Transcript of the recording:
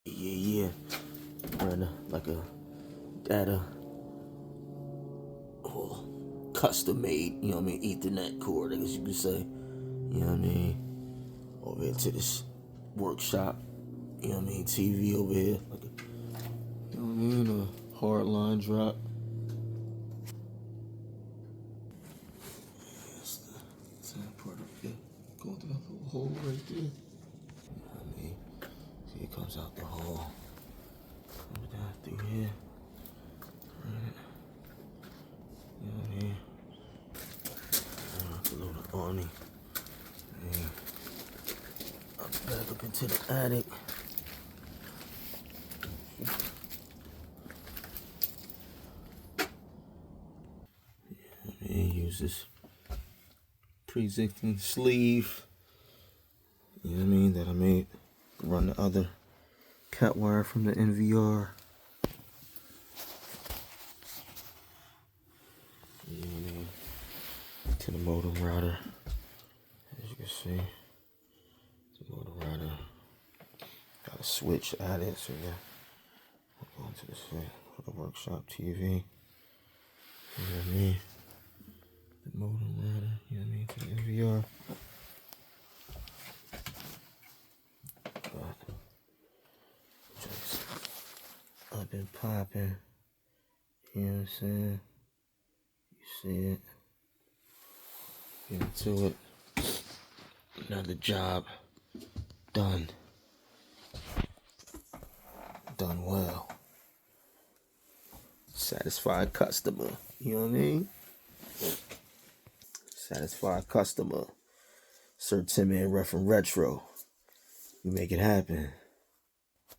Yeah. Run like a data or custom made, you know what I mean, Ethernet cord, I guess you could say. You know what I mean? Over here to this workshop. You know what I mean? TV over here. Like a, you know what I mean? A hard line drop. That's the sand part up here. Going through that little hole right there. You know what I mean? See, it comes out the hole. Comes down through here. Right. You know what I mean? A little awning. And back up into the attic. And use this pre-existing sleeve, you know what I mean, that I made to run the other cat wire from the NVR. You know what I mean, to the modem router. As you can see, the modem router. Got a switch added, so yeah. We'll go into this for the workshop TV. You know what I mean? The modem router, you know what I mean, to the NVR. Just up and popping. You know what I'm saying? You see it. Get into it. Another job done. Done well. Satisfied customer. You know what I mean? Satisfied customer. Sir Timmy and Ref and Retro. We make it happen.